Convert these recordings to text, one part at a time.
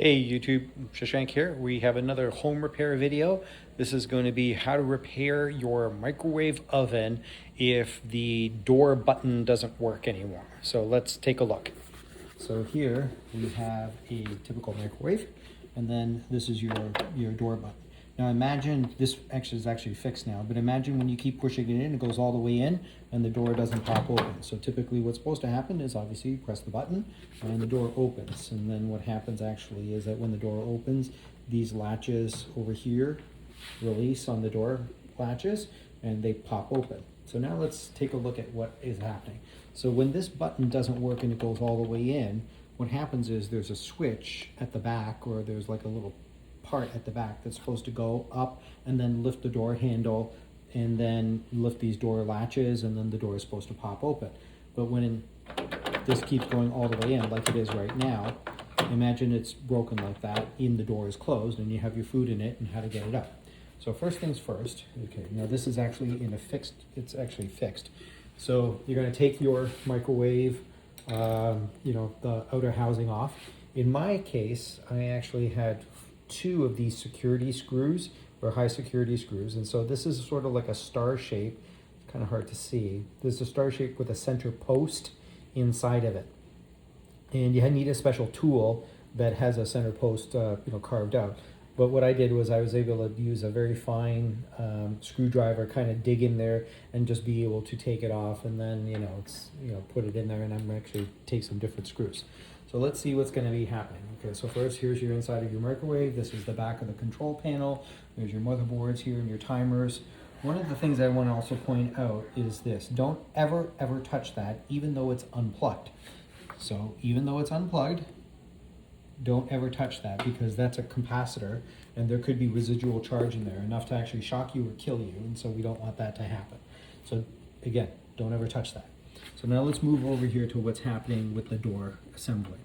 Hey YouTube, Shashank here. We have another home repair video. This is going to be how to repair your microwave oven if the door button doesn't work anymore. So let's take a look. So here we have a typical microwave, and then this is your door button. Now imagine, this is actually fixed now, but imagine when you keep pushing it in, it goes all the way in and the door doesn't pop open. So typically what's supposed to happen is obviously you press the button and the door opens. And then what happens actually is that when the door opens, these latches over here release on the door latches and they pop open. So now let's take a look at what is happening. So when this button doesn't work and it goes all the way in, what happens is there's a switch at the back, or there's like a little part at the back that's supposed to go up and then lift the door handle and then lift these door latches, and then the door is supposed to pop open. But when this keeps going all the way in like it is right now, imagine it's broken like that and the door is closed and you have your food in it and how to get it up. So first things first, okay, now this is actually in a fixed, it's actually fixed. So you're going to take your microwave, the outer housing off. In my case, I actually had two of these security screws, or high security screws, and so this is sort of like a star shape. It's kind of hard to see. There's a star shape with a center post inside of it, and you need a special tool that has a center post carved out. But what I did was I was able to use a very fine screwdriver, kind of dig in there and just be able to take it off, and then put it in there, and I'm actually take some different screws. So let's see what's going to be happening. Okay, so first here's your inside of your microwave. This is the back of the control panel. There's your motherboards here and your timers. One of the things I want to also point out is this. Don't ever touch that, even though it's unplugged. So even though it's unplugged, don't ever touch that, because that's a capacitor and there could be residual charge in there, enough to actually shock you or kill you, and so we don't want that to happen. So again, don't ever touch that. So now let's move over here to what's happening with the door assembly.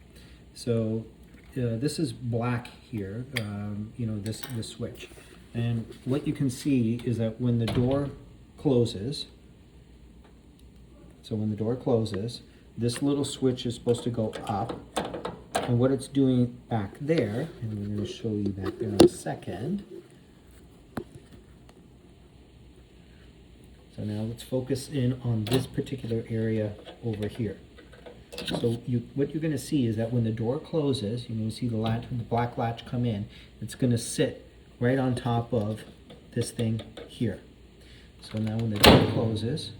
So this is black here, this switch. And what you can see is that when the door closes, this little switch is supposed to go up. And what it's doing back there, and I'm going to show you back there in a second. So now let's focus in on this particular area over here. So what you're going to see is that when the door closes, you're going to see the black latch come in. It's going to sit right on top of this thing here. So now when the door closes,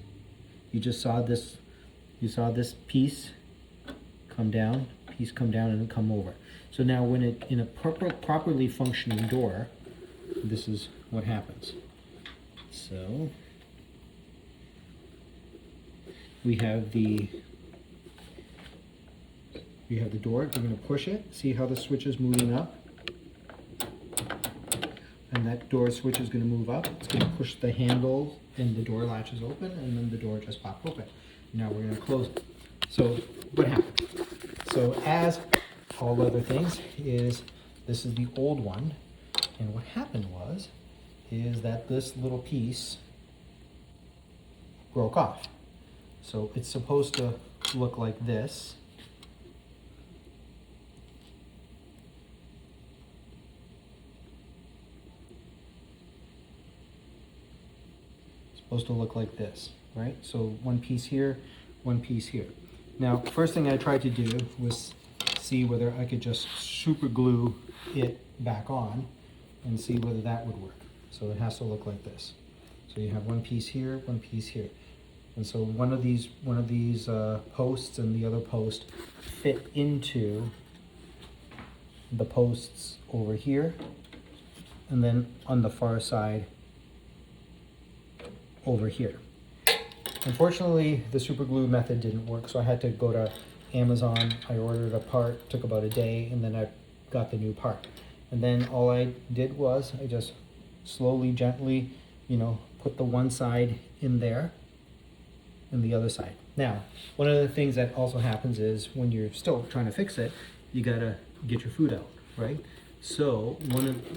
you just saw this. You saw this piece come down and come over. So now when in a properly functioning door, this is what happens. So we have the door. We're going to push it. See how the switch is moving up? And that door switch is going to move up. It's going to push the handle and the door latches open, and then the door just popped open. Now we're going to close it. So what happened? So as all other things, this is the old one, and what happened is that this little piece broke off. So it's supposed to look like this. It's supposed to look like this, right? So one piece here, one piece here. Now, first thing I tried to do was see whether I could just super glue it back on and see whether that would work. So it has to look like this. So you have one piece here, one piece here. And so one of these posts and the other post fit into the posts over here, and then on the far side over here. Unfortunately, the super glue method didn't work, so I had to go to Amazon. I ordered a part, took about a day, and then I got the new part. And then all I did was I just slowly, gently, put the one side in there and the other side. Now, one of the things that also happens is when you're still trying to fix it, you gotta get your food out, right? So,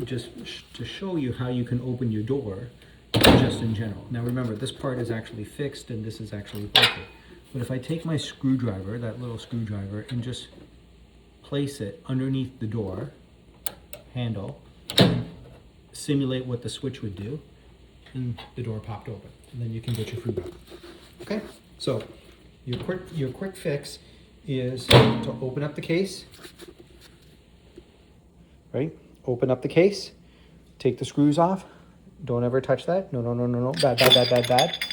just to show you how you can open your door, just in general. Now remember, this part is actually fixed and this is actually broken. But if I take my screwdriver, that little screwdriver, and just place it underneath the door, handle, simulate what the switch would do, and the door popped open. And then you can get your food out. Okay, so your quick fix is to open up the case, right? Open up the case, take the screws off. Don't ever touch that. No, no, no, no, no. Bad, bad, bad, bad, bad.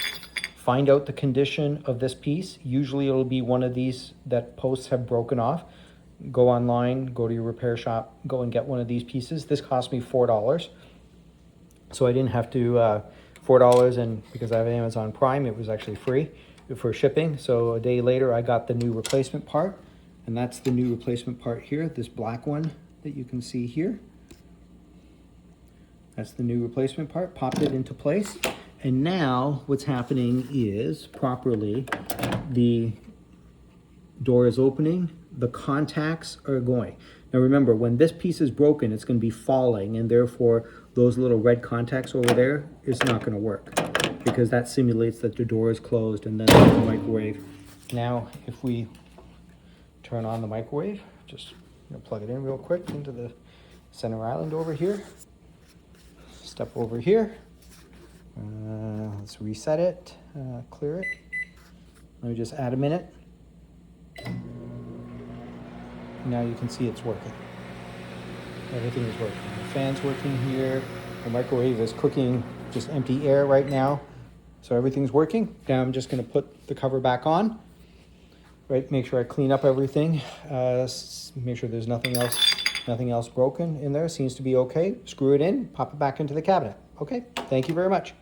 Find out the condition of this piece. Usually it'll be one of these that posts have broken off. Go online, go to your repair shop, go and get one of these pieces. This cost me $4. So I didn't have to, $4, and because I have Amazon Prime, it was actually free for shipping. So a day later, I got the new replacement part, and that's the new replacement part here, this black one that you can see here. That's the new replacement part, popped it into place. And now what's happening is properly the door is opening, the contacts are going. Now remember, when this piece is broken, it's going to be falling, and therefore those little red contacts over there is not going to work, because that simulates that the door is closed, and then the microwave. Now if we turn on the microwave, just plug it in real quick into the center island over here. Step over here. Let's reset it, clear it. Let me just add a minute. Now you can see it's working. Everything is working. The fan's working here. The microwave is cooking just empty air right now. So everything's working. Now I'm just going to put the cover back on. Right, make sure I clean up everything. Make sure there's nothing else broken in there. Seems to be okay. Screw it in, pop it back into the cabinet. Okay, thank you very much.